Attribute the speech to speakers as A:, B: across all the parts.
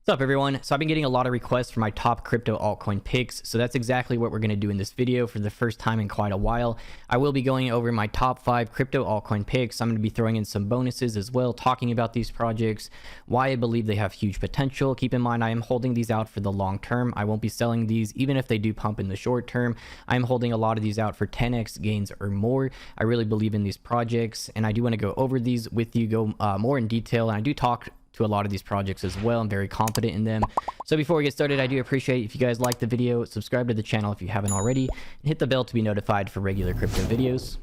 A: What's up everyone? So I've been getting a lot of requests for my top crypto altcoin picks, so that's exactly what we're going to do in this video for the first time in quite a while. I will be going over my top 5 crypto altcoin picks. I'm going to be throwing in some bonuses as well, talking about these projects, why I believe they have huge potential. Keep in mind I am holding these out for the long term. I won't be selling these even if they do pump in the short term. I'm holding a lot of these out for 10x gains or more. I really believe in these projects and I do want to go over these with you, go more in detail, and I do talk to a lot of these projects as well. I'm very confident in them. So before we get started, I do appreciate if you guys like the video, subscribe to the channel if you haven't already, and hit the bell to be notified for regular crypto videos.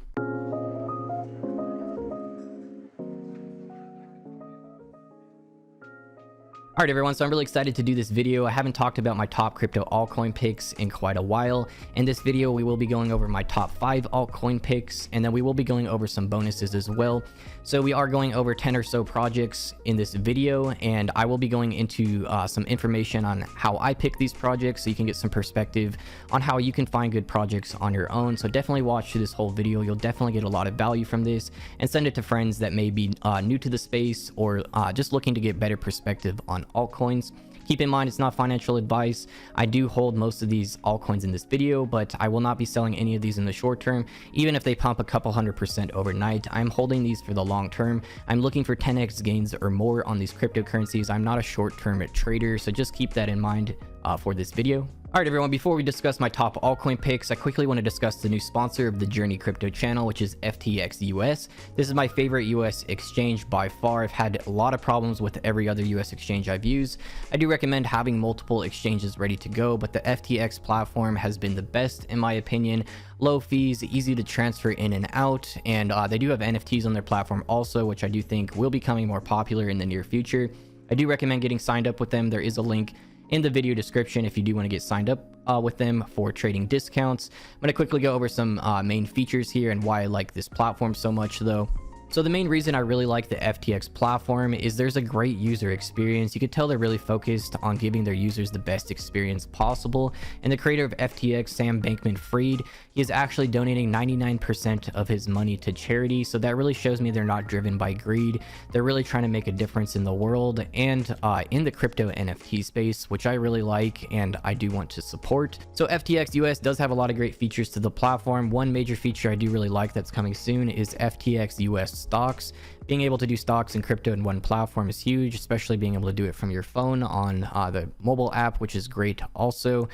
A: Alright everyone, so I'm really excited to do this video. I haven't talked about my top crypto altcoin picks in quite a while. In this video, we will be going over my top 5 altcoin picks, and then we will be going over some bonuses as well. So we are going over 10 or so projects in this video, and I will be going into some information on how I pick these projects so you can get some perspective on how you can find good projects on your own. So definitely watch through this whole video. You'll definitely get a lot of value from this, and send it to friends that may be new to the space or just looking to get better perspective on altcoins. Keep in mind, it's not financial advice. I do hold most of these altcoins in this video, but I will not be selling any of these in the short term. Even if they pump a couple 100% overnight, I'm holding these for the long term. I'm looking for 10x gains or more on these cryptocurrencies. I'm not a short-term trader, so just keep that in mind for this video. Alright everyone, before we discuss my top altcoin picks, I quickly want to discuss the new sponsor of the JRNYcrypto channel, which is FTX US. This is my favorite US exchange by far. I've had a lot of problems with every other US exchange I've used. I do recommend having multiple exchanges ready to go, but the FTX platform has been the best in my opinion. Low fees, easy to transfer in and out, and they do have NFTs on their platform also, which I do think will be becoming more popular in the near future. I do recommend getting signed up with them. There is a link in the video description if you do want to get signed up with them for trading discounts. I'm going to quickly go over some main features here and why I like this platform so much though. So the main reason I really like the FTX platform is there's a great user experience. You could tell they're really focused on giving their users the best experience possible. And the creator of FTX, Sam Bankman-Fried, he is actually donating 99% of his money to charity. So that really shows me they're not driven by greed. They're really trying to make a difference in the world and in the crypto NFT space, which I really like and I do want to support. So FTX US does have a lot of great features to the platform. One major feature I do really like that's coming soon is FTX US stocks. Being able to do stocks and crypto in one platform is huge, especially being able to do it from your phone on the mobile app, which is great also.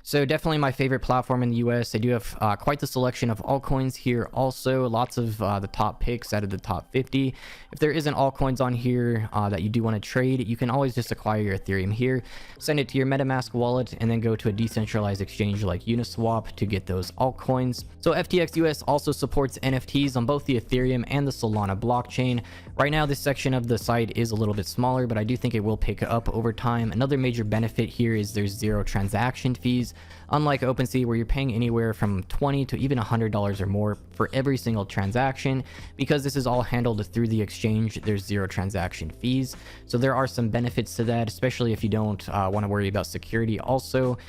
A: So definitely my favorite platform in the US. They do have quite the selection of altcoins here also. Lots of the top picks out of the top 50. If there isn't altcoins on here that you do want to trade, you can always just acquire your Ethereum here, send it to your MetaMask wallet, and then go to a decentralized exchange like Uniswap to get those altcoins. So FTX US also supports NFTs on both the Ethereum and the Solana blockchain. Right now, this section of the site is a little bit smaller, but I do think it will pick up over time. Another major benefit here is there's zero transaction fees. Unlike OpenSea, where you're paying anywhere from $20 to even $100 or more for every single transaction, because this is all handled through the exchange, there's zero transaction fees. So there are some benefits to that, especially if you don't want to worry about security. Also,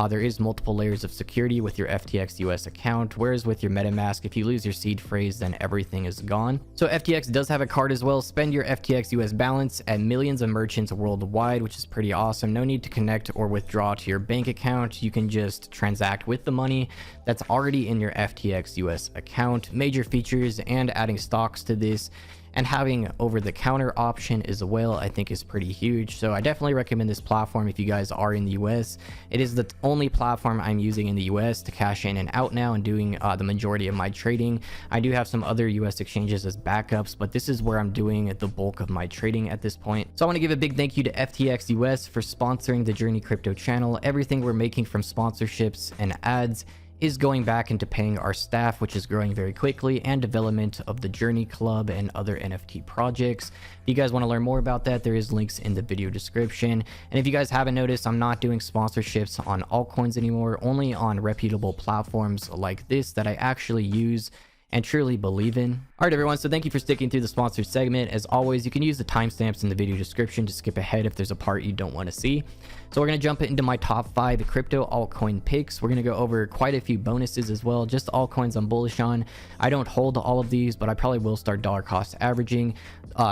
A: there is multiple layers of security with your FTX US account, whereas with your MetaMask, if you lose your seed phrase, then everything is gone. So FTX does have a card as well. Spend your FTX US balance at millions of merchants worldwide, which is pretty awesome. No need to connect or withdraw to your bank account. You can just transact with the money that's already in your FTX US account. Major features and adding stocks to this and having over-the-counter option as well, I think is pretty huge. So I definitely recommend this platform if you guys are in the US. It is the only platform I'm using in the US to cash in and out now and doing the majority of my trading. I do have some other US exchanges as backups, but this is where I'm doing the bulk of my trading at this point. So I want to give a big thank you to FTX US for sponsoring the JRNYcrypto channel. Everything we're making from sponsorships and ads is going back into paying our staff, which is growing very quickly, and development of the JRNY Club and other NFT projects. If you guys want to learn more about that, there is links in the video description. And if you guys haven't noticed, I'm not doing sponsorships on altcoins anymore, only on reputable platforms like this that I actually use and truly believe in. Alright everyone, so thank you for sticking through the sponsored segment. As always, you can use the timestamps in the video description to skip ahead if there's a part you don't want to see. So we're going to jump into my top 5 crypto altcoin picks. We're going to go over quite a few bonuses as well, just altcoins I'm bullish on. I don't hold all of these, but I probably will start dollar cost averaging.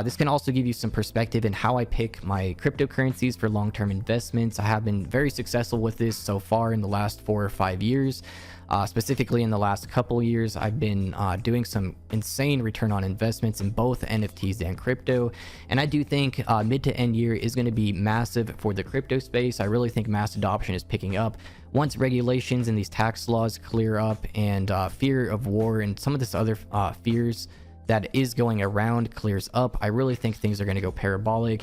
A: This can also give you some perspective in how I pick my cryptocurrencies for long-term investments. I have been very successful with this so far in the last 4 or 5 years. Specifically in the last couple years, I've been doing some insane return on investments in both NFTs and crypto. And I do think mid to end year is going to be massive for the crypto space. I really think mass adoption is picking up. Once regulations and these tax laws clear up and fear of war and some of this other fears that is going around clears up, I really think things are going to go parabolic.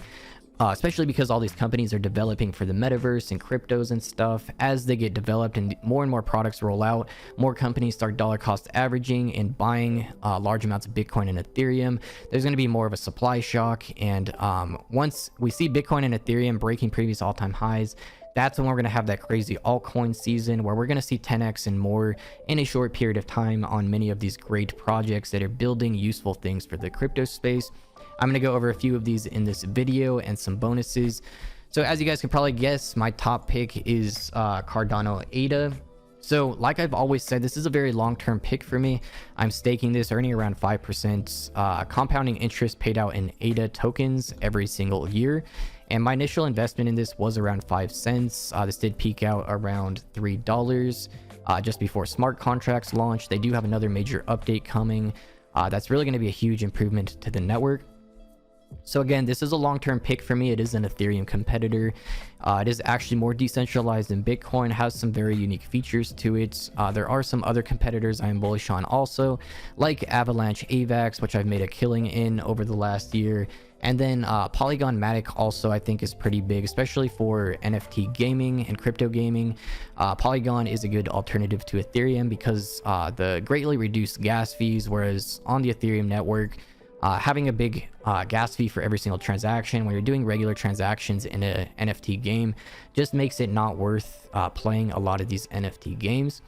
A: Especially because all these companies are developing for the metaverse and cryptos and stuff. As they get developed and more products roll out, more companies start dollar cost averaging and buying large amounts of Bitcoin and Ethereum. There's going to be more of a supply shock, and once we see Bitcoin and Ethereum breaking previous all-time highs, that's when we're going to have that crazy altcoin season where we're going to see 10x and more in a short period of time on many of these great projects that are building useful things for the crypto space. I'm going to go over a few of these in this video and some bonuses. So as you guys can probably guess, my top pick is Cardano ADA. So like I've always said, this is a very long-term pick for me. I'm staking this, earning around 5% compounding interest paid out in ADA tokens every single year. And my initial investment in this was around 5 cents. This did peak out around $3 just before smart contracts launch. They do have another major update coming. That's really going to be a huge improvement to the network. So again, this is a long-term pick for me. It is an Ethereum competitor. It is actually more decentralized than Bitcoin, has some very unique features to it. There are some other competitors I am bullish on also, like Avalanche AVAX, which I've made a killing in over the last year. And then Polygon Matic also I think is pretty big, especially for NFT gaming and crypto gaming. Polygon is a good alternative to Ethereum because the greatly reduced gas fees, whereas on the Ethereum network, having a big gas fee for every single transaction when you're doing regular transactions in a NFT game just makes it not worth playing a lot of these NFT games.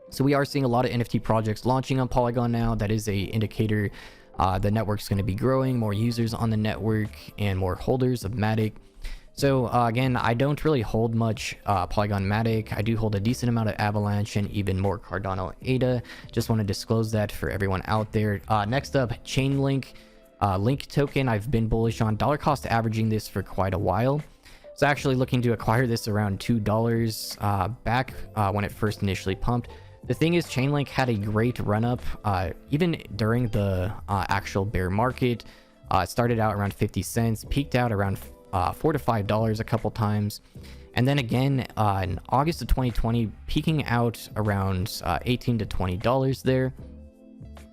A: So we are seeing a lot of NFT projects launching on Polygon now. That is a indicator the network's going to be growing, more users on the network and more holders of Matic. So again, I don't really hold much Polygon Matic. I do hold a decent amount of Avalanche and even more Cardano ADA. Just want to disclose that for everyone out there. Next up, Chainlink. Link token, I've been bullish on, dollar cost averaging this for quite a while. So actually looking to acquire this around $2 back when it first initially pumped. The thing is, Chainlink had a great run up even during the actual bear market. It started out around 50 cents, peaked out around $4 to $5 a couple times, and then again in August of 2020 peaking out around $18 to $20 there.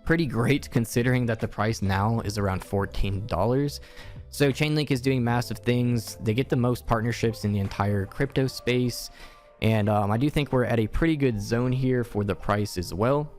A: Pretty great considering that the price now is around $14. So Chainlink is doing massive things. They get the most partnerships in the entire crypto space, and I do think we're at a pretty good zone here for the price as well.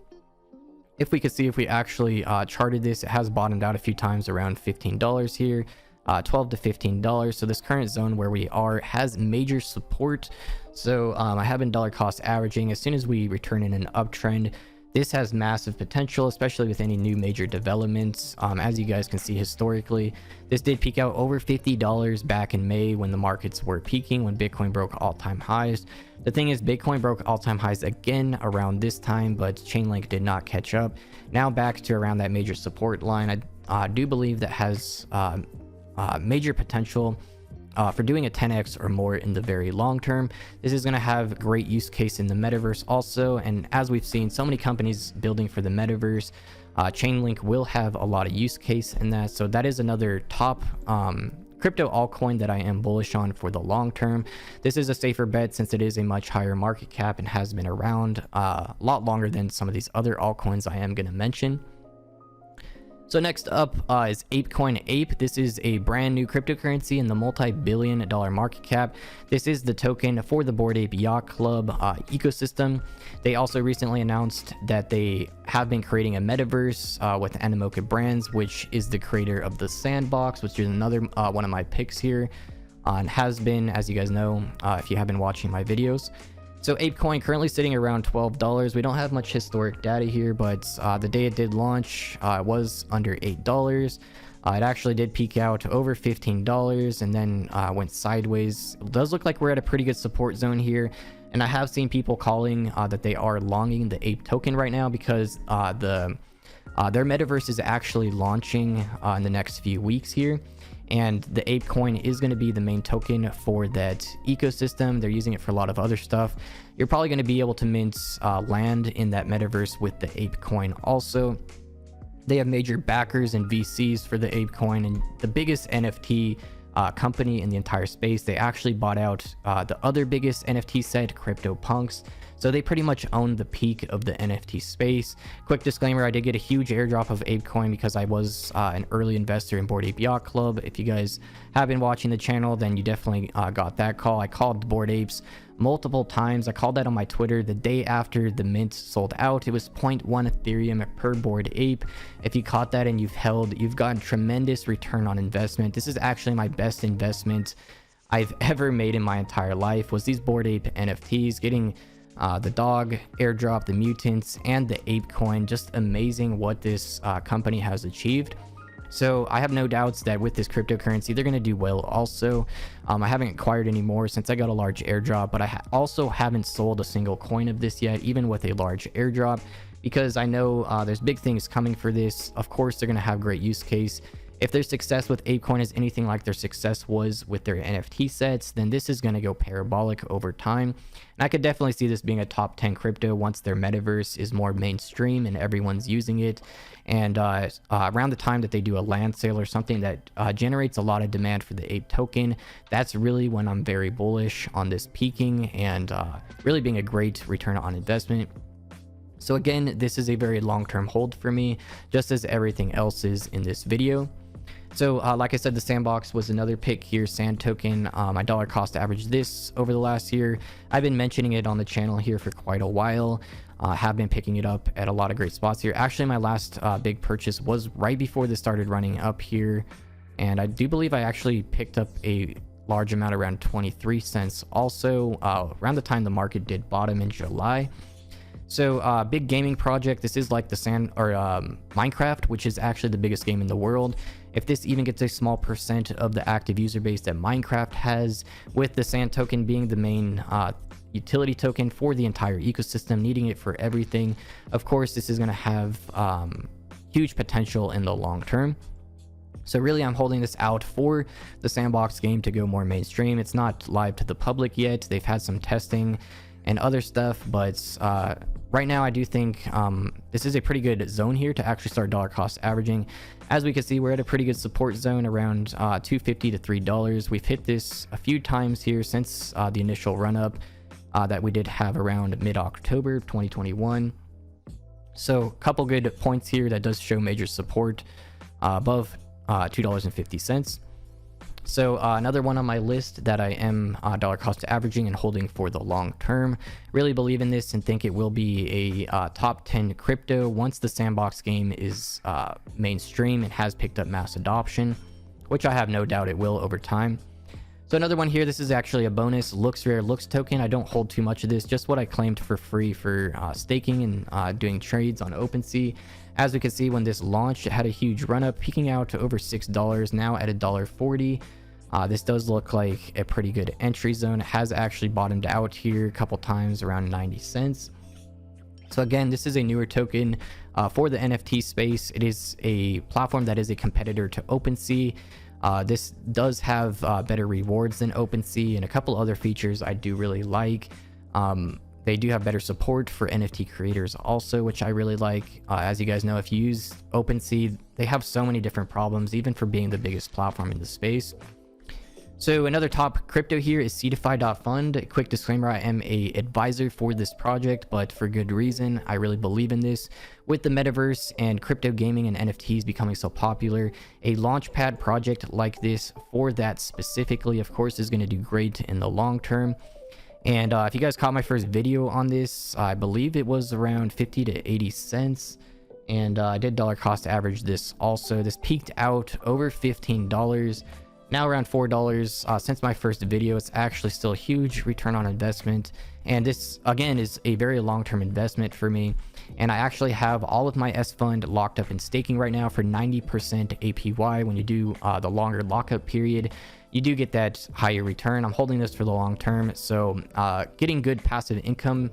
A: If we could see, if we actually charted this, it has bottomed out a few times around $15 here. $12 to $15. So this current zone where we are has major support. So I have been dollar cost averaging. As soon as we return in an uptrend, this has massive potential, especially with any new major developments. As you guys can see historically, this did peak out over $50 back in May when the markets were peaking, when Bitcoin broke all-time highs. The thing is, Bitcoin broke all-time highs again around this time, but Chainlink did not catch up. Now back to around that major support line. I do believe that has major potential for doing a 10x or more in the very long term. This is going to have great use case in the metaverse also, and as we've seen so many companies building for the metaverse, Chainlink will have a lot of use case in that. So that is another top crypto altcoin that I am bullish on for the long term. This is a safer bet since it is a much higher market cap and has been around a lot longer than some of these other altcoins I am going to mention. So next up is ApeCoin Ape. This is a brand new cryptocurrency in the multi-billion-dollar market cap. This is the token for the Bored Ape Yacht Club ecosystem. They also recently announced that they have been creating a metaverse with Animoca Brands, which is the creator of the Sandbox, which is another one of my picks here, and has been, as you guys know, if you have been watching my videos. So ApeCoin currently sitting around $12. We don't have much historic data here, but the day it did launch, it was under $8. It actually did peak out to over $15 and then went sideways. It does look like we're at a pretty good support zone here. And I have seen people calling that they are longing the Ape token right now because their metaverse is actually launching in the next few weeks here. And the ApeCoin is going to be the main token for that ecosystem. They're using it for a lot of other stuff. You're probably going to be able to mint land in that metaverse with the ApeCoin also. They have major backers and VCs for the ApeCoin, and the biggest NFT company in the entire space. They actually bought out the other biggest NFT set, CryptoPunks. So they pretty much own the peak of the NFT space. Quick disclaimer, I did get a huge airdrop of ApeCoin because I was an early investor in Bored Ape Yacht Club. If you guys have been watching the channel, then you definitely got that call. I called Bored Apes multiple times. I called that on my Twitter the day after the mint sold out. It was 0.1 Ethereum per Bored Ape. If you caught that and you've gotten tremendous return on investment. This is actually my best investment I've ever made in my entire life, was these Bored Ape NFTs, getting the dog airdrop, the mutants, and the ApeCoin. Just amazing what this company has achieved. So I have no doubts that with this cryptocurrency, they're going to do well also. I haven't acquired any more since I got a large airdrop, but I also haven't sold a single coin of this yet, even with a large airdrop, because I know there's big things coming for this. Of course, they're going to have great use case. If their success with ApeCoin is anything like their success was with their NFT sets, then this is going to go parabolic over time. And I could definitely see this being a top 10 crypto once their metaverse is more mainstream and everyone's using it. And around the time that they do a land sale or something that generates a lot of demand for the Ape token, that's really when I'm very bullish on this peaking and really being a great return on investment. So again, this is a very long-term hold for me, just as everything else is in this video. So like I said, the sandbox was another pick here, sand token. My dollar cost averaged this over the last year. I've been mentioning it on the channel here for quite a while. Have been picking it up at a lot of great spots here. Actually, my last big purchase was right before this started running up here. And I do believe I actually picked up a large amount, around 23 cents also, around the time the market did bottom in July. So big gaming project. This is like the Minecraft, which is actually the biggest game in the world. If this even gets a small percent of the active user base that Minecraft has, with the sand token being the main utility token for the entire ecosystem, needing it for everything, of course this is going to have huge potential in the long term. So really, I'm holding this out for the sandbox game to go more mainstream. It's not live to the public yet. They've had some testing and other stuff, but right now I do think this is a pretty good zone here to actually start dollar cost averaging. As we can see, we're at a pretty good support zone around $2.50 to $3. We've hit this a few times here since the initial run up that we did have around mid-October 2021. So a couple good points here that does show major support above $2.50. So another one on my list that I am dollar cost averaging and holding for the long term. Really believe in this and think it will be a top 10 crypto once the sandbox game is mainstream and has picked up mass adoption, which I have no doubt it will over time. So another one here, this is actually a bonus looks rare looks token. I don't hold too much of this, just what I claimed for free for staking and doing trades on OpenSea. As we can see, when this launched, it had a huge run up, peaking out to over $6, now at $1.40. This does look like a pretty good entry zone. It has actually bottomed out here a couple times around 90 cents. So again, this is a newer token for the NFT space. It is a platform that is a competitor to OpenSea. This does have better rewards than OpenSea and a couple other features I do really like. They do have better support for NFT creators also, which I really like. As you guys know, if you use OpenSea, they have so many different problems, even for being the biggest platform in the space. So another top crypto here is Seedify.fund. A quick disclaimer, I am a advisor for this project, but for good reason. I really believe in this. With the metaverse and crypto gaming and NFTs becoming so popular, a launchpad project like this for that specifically, of course, is going to do great in the long term. And if you guys caught my first video on this, I believe it was around 50 to 80 cents. And I did dollar cost average this also. This peaked out over $15. now around $4. Since my first video, it's actually still a huge return on investment, and this again is a very long-term investment for me. And I actually have all of my S fund locked up in staking right now for 90% APY. When you do the longer lockup period, you do get that higher return. I'm holding this for the long term, so getting good passive income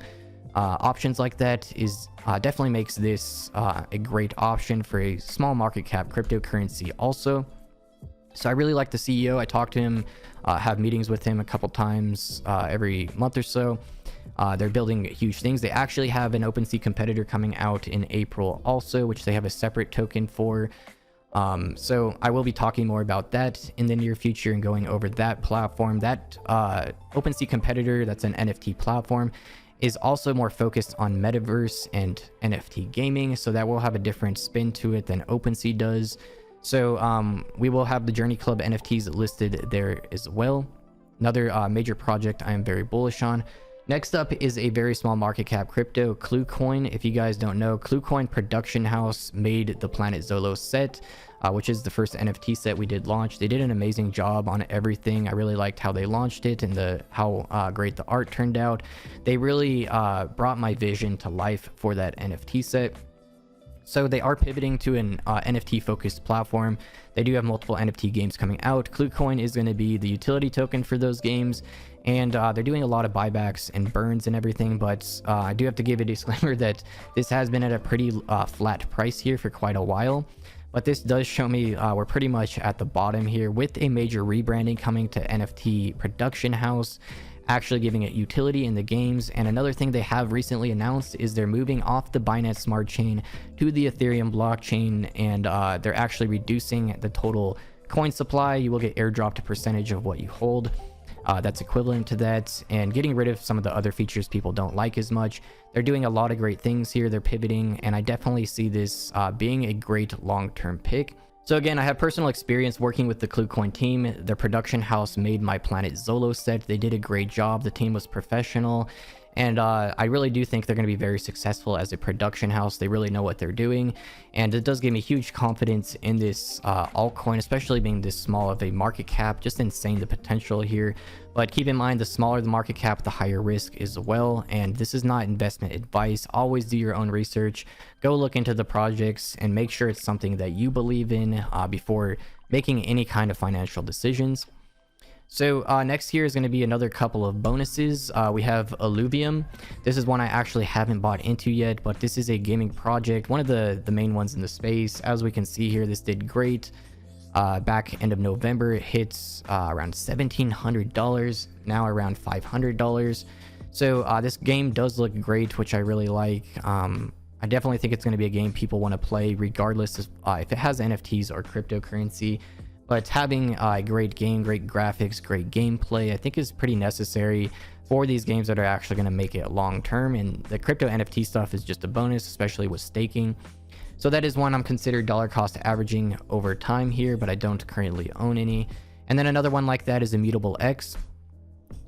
A: options like that is definitely makes this a great option for a small market cap cryptocurrency also. So I really like the CEO. I talk to him, have meetings with him a couple times every month or so. They're building huge things. They actually have an OpenSea competitor coming out in April also, which they have a separate token for. So I will be talking more about that in the near future and going over that platform. That OpenSea competitor, that's an NFT platform, is also more focused on metaverse and NFT gaming. So that will have a different spin to it than OpenSea does. So we will have the Journey Club NFTs listed there as well. Another major project I am very bullish on. Next up is a very small market cap crypto, KlueCoin. If you guys don't know, KlueCoin Production House made the Planet Zolo set, which is the first NFT set we did launch. They did an amazing job on everything. I really liked how they launched it and how great the art turned out. They really brought my vision to life for that NFT set. So they are pivoting to an NFT focused platform. They do have multiple NFT games coming out. KlueCoin is going to be the utility token for those games, and they're doing a lot of buybacks and burns and everything. But I do have to give a disclaimer that this has been at a pretty flat price here for quite a while. But this does show me we're pretty much at the bottom here, with a major rebranding coming to NFT Production House, actually giving it utility in the games. And another thing they have recently announced is they're moving off the Binance Smart Chain to the Ethereum blockchain, and they're actually reducing the total coin supply. You will get airdropped a percentage of what you hold. That's equivalent to that, and getting rid of some of the other features people don't like as much. They're doing a lot of great things here. They're pivoting, and I definitely see this being a great long-term pick. So again, I have personal experience working with the KlueCoin team. Their production house made my Planet Zolo set. They did a great job. The team was professional, and I really do think they're going to be very successful as a production house. They really know what they're doing, and it does give me huge confidence in this altcoin, especially being this small of a market cap. Just insane, the potential here. But keep in mind, the smaller the market cap, the higher risk as well. And this is not investment advice. Always do your own research. Go look into the projects and make sure it's something that you believe in before making any kind of financial decisions. So next here is going to be another couple of bonuses. We have Alluvium. This is one I actually haven't bought into yet, but this is a gaming project, one of the main ones in the space. As we can see here, this did great. Back end of November, it hits around $1,700, now around $500. So this game does look great, which I really like. I definitely think it's going to be a game people want to play regardless of if it has NFTs or cryptocurrency. But having a great game, great graphics, great gameplay, I think is pretty necessary for these games that are actually going to make it long term. And the crypto NFT stuff is just a bonus, especially with staking. So that is one I'm considered dollar cost averaging over time here, but I don't currently own any. And then another one like that is Immutable X.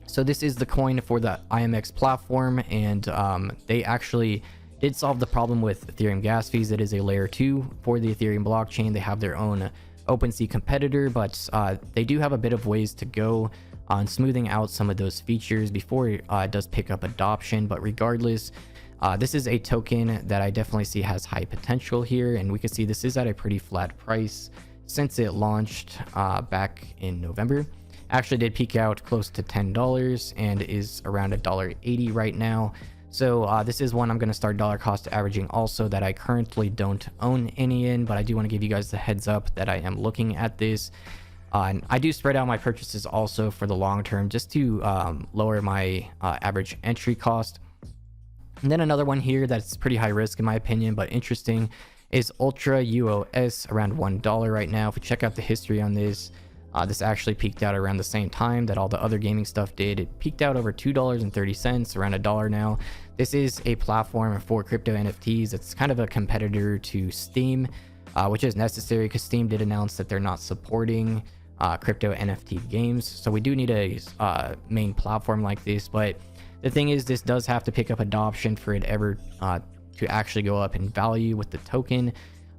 A: So this is the coin for the IMX platform, and they actually did solve the problem with Ethereum gas fees. It is a layer 2 for the Ethereum blockchain. They have their own OpenSea competitor, but they do have a bit of ways to go on smoothing out some of those features before it does pick up adoption. But regardless, this is a token that I definitely see has high potential here, and we can see this is at a pretty flat price since it launched back in November. Actually did peak out close to $10 and is around $1.80 right now. So this is one I'm going to start dollar cost averaging also, that I currently don't own any in, but I do want to give you guys the heads up that I am looking at this. And I do spread out my purchases also for the long term, just to lower my average entry cost. And then another one here that's pretty high risk in my opinion, but interesting, is Ultra UOS, around $1 right now. If we check out the history on this, this actually peaked out around the same time that all the other gaming stuff did. It peaked out over $2.30, around $1 now. This is a platform for crypto NFTs. It's kind of a competitor to Steam, which is necessary because Steam did announce that they're not supporting crypto NFT games. So we do need a main platform like this. But the thing is, this does have to pick up adoption for it ever to actually go up in value with the token.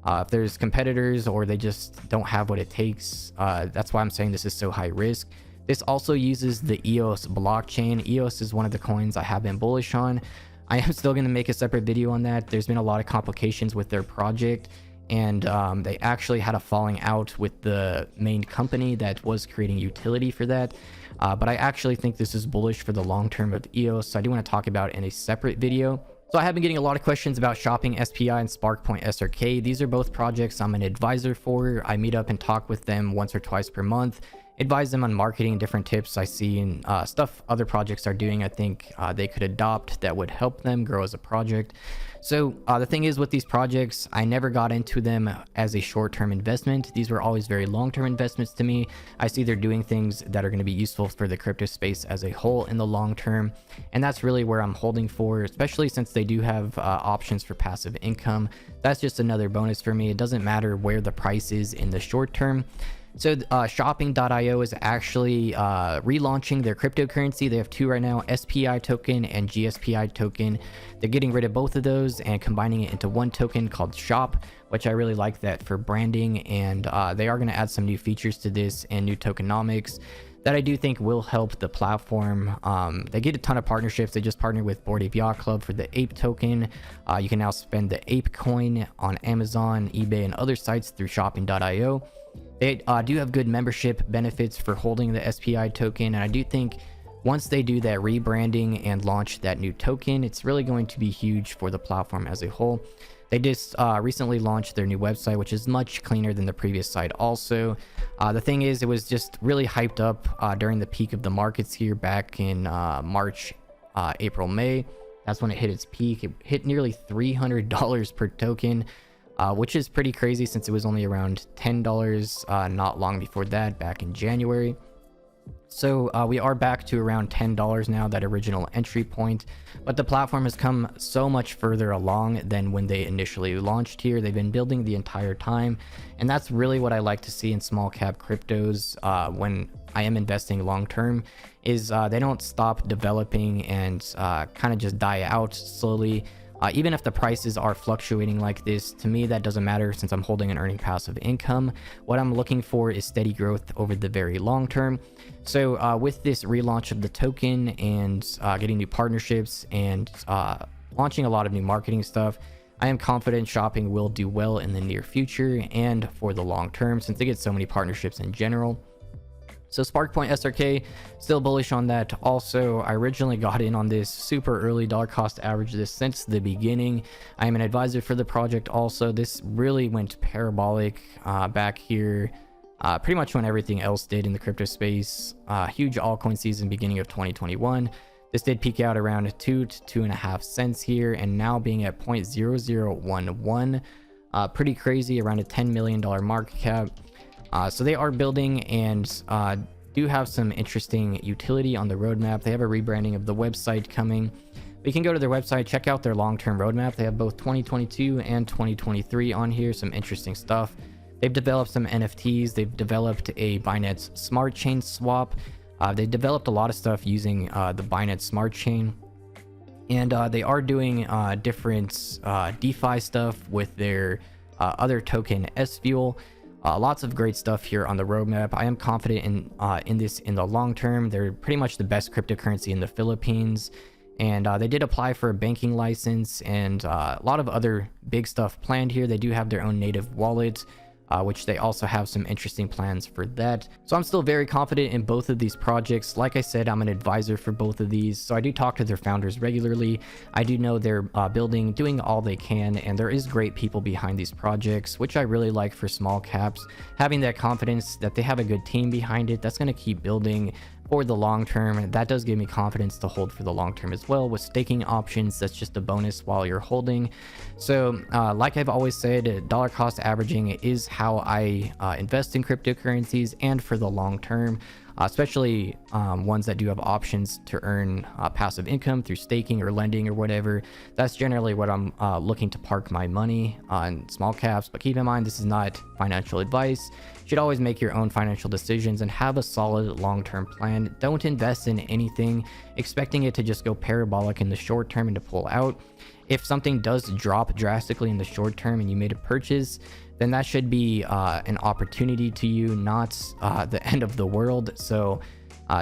A: If there's competitors or they just don't have what it takes, that's why I'm saying this is so high risk. This also uses the EOS blockchain. EOS is one of the coins I have been bullish on. I am still going to make a separate video on that. There's been a lot of complications with their project, and they actually had a falling out with the main company that was creating utility for that. But I actually think this is bullish for the long term of EOS, so I do want to talk about it in a separate video. So I have been getting a lot of questions about Shopping SPI and Sparkpoint SRK. These are both projects I'm an advisor for. I meet up and talk with them once or twice per month, advise them on marketing, different tips I see, and stuff other projects are doing I think they could adopt that would help them grow as a project. So the thing is with these projects, I never got into them as a short-term investment. These were always very long-term investments to me. I see they're doing things that are going to be useful for the crypto space as a whole in the long term, and that's really where I'm holding for, especially since they do have options for passive income. That's just another bonus for me. It doesn't matter where the price is in the short term. So shopping.io is actually relaunching their cryptocurrency. They have two right now, SPI token and GSPI token. They're getting rid of both of those and combining it into one token called Shop, which I really like that for branding. And they are going to add some new features to this and new tokenomics that I do think will help the platform. They get a ton of partnerships. They just partnered with Bored Ape Yacht Club for the Ape token. You can now spend the Ape coin on Amazon, eBay, and other sites through shopping.io. They do have good membership benefits for holding the SPI token, and I do think once they do that rebranding and launch that new token, it's really going to be huge for the platform as a whole. They just recently launched their new website, which is much cleaner than the previous site also. The thing is, it was just really hyped up during the peak of the markets here back in March, April, May. That's when it hit its peak. It hit nearly $300 per token, which is pretty crazy since it was only around $10 not long before that, back in January. So we are back to around $10 now, that original entry point, but the platform has come so much further along than when they initially launched here. They've been building the entire time, and that's really what I like to see in small cap cryptos when I am investing long term, is they don't stop developing and kind of just die out slowly. Even if the prices are fluctuating like this, to me that doesn't matter since I'm holding an earning passive income. What I'm looking for is steady growth over the very long term. So with this relaunch of the token and getting new partnerships and launching a lot of new marketing stuff, I am confident Shopping will do well in the near future and for the long term since they get so many partnerships in general. So Sparkpoint SRK, still bullish on that. Also, I originally got in on this super early, dollar cost average this since the beginning. I am an advisor for the project also. This really went parabolic back here, pretty much when everything else did in the crypto space. Huge altcoin season beginning of 2021. This did peak out around 2 to 2.5 cents here, and now being at 0.0011. Pretty crazy, around a $10 million market cap. So they are building and do have some interesting utility on the roadmap. They have a rebranding of the website coming. You can go to their website, check out their long-term roadmap. They have both 2022 and 2023 on here, some interesting stuff. They've developed some NFTs. They've developed a Binance Smart Chain swap. They developed a lot of stuff using the Binance Smart Chain. And they are doing different DeFi stuff with their other token, S-Fuel. Lots of great stuff here on the roadmap. I am confident in this in the long term. They're pretty much the best cryptocurrency in the Philippines, and they did apply for a banking license and a lot of other big stuff planned here. They do have their own native wallet, which they also have some interesting plans for that. So I'm still very confident in both of these projects. Like I said, I'm an advisor for both of these, so I do talk to their founders regularly. I do know they're doing all they can, and there is great people behind these projects, which I really like for small caps. Having that confidence that they have a good team behind it that's going to keep building for the long term, that does give me confidence to hold for the long term as well. With staking options, that's just a bonus while you're holding. So like I've always said, dollar cost averaging is how I invest in cryptocurrencies and for the long term. especially ones that do have options to earn passive income through staking or lending or whatever. That's generally what I'm looking to park my money on, small caps. But keep in mind, this is not financial advice. You should always make your own financial decisions and have a solid long-term plan. Don't invest in anything expecting it to just go parabolic in the short term and to pull out. If something does drop drastically in the short term and you made a purchase, then that should be an opportunity to you, not the end of the world. So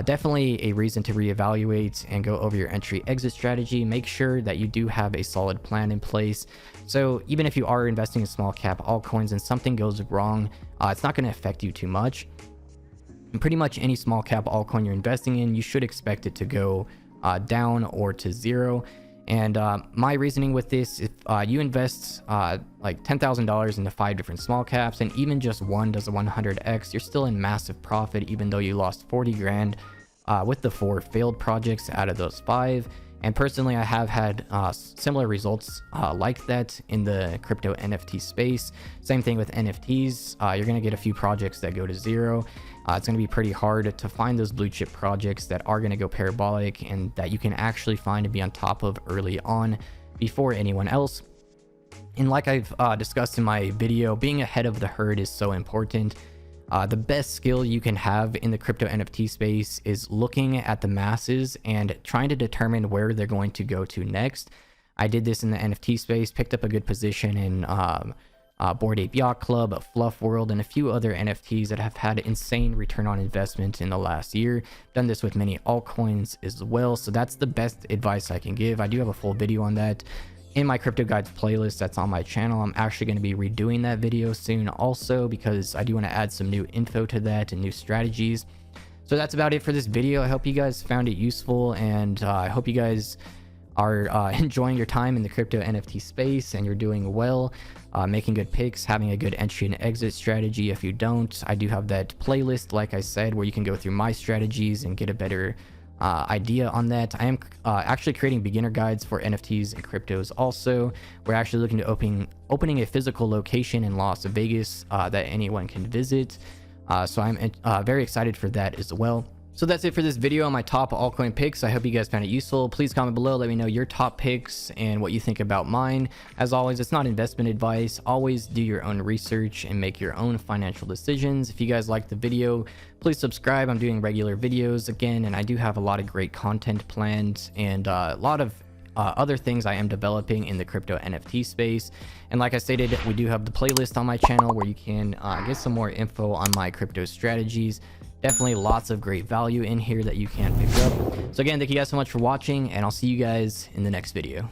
A: definitely a reason to reevaluate and go over your entry exit strategy. Make sure that you do have a solid plan in place. So even if you are investing in small cap altcoins and something goes wrong, it's not going to affect you too much. And pretty much any small cap altcoin you're investing in, you should expect it to go down or to zero. And my reasoning with this, if you invest like $10,000 into 5 different small caps and even just one does a 100x, you're still in massive profit even though you lost 40 grand with the 4 failed projects out of those 5. And personally, I have had similar results like that in the crypto NFT space. Same thing with NFTs. You're going to get a few projects that go to zero. It's going to be pretty hard to find those blue chip projects that are going to go parabolic and that you can actually find and be on top of early on before anyone else. And like I've discussed in my video, being ahead of the herd is so important. The best skill you can have in the crypto NFT space is looking at the masses and trying to determine where they're going to go to next. I did this in the NFT space, picked up a good position in Bored Ape Yacht Club, Fluff World, and a few other NFTs that have had insane return on investment in the last year. Done this with many altcoins as well, so that's the best advice I can give. I do have a full video on that in my crypto guides playlist that's on my channel. I'm actually going to be redoing that video soon also because I do want to add some new info to that and new strategies. So that's about it for this video. I hope you guys found it useful, and I hope you guys are enjoying your time in the crypto NFT space and you're doing well, making good picks, having a good entry and exit strategy. If you don't, I do have that playlist, like I said, where you can go through my strategies and get a better idea on that. I am actually creating beginner guides for NFTs and cryptos also. We're actually looking to opening a physical location in Las Vegas that anyone can visit. So I'm very excited for that as well. So that's it for this video on my top altcoin picks. I hope you guys found it useful. Please comment below, let me know your top picks and what you think about mine. As always, it's not investment advice. Always do your own research and make your own financial decisions. If you guys liked the video, please subscribe. I'm doing regular videos again, and I do have a lot of great content planned and a lot of other things I am developing in the crypto NFT space. And like I stated, we do have the playlist on my channel where you can get some more info on my crypto strategies. Definitely lots of great value in here that you can pick up. So again, thank you guys so much for watching, and I'll see you guys in the next video.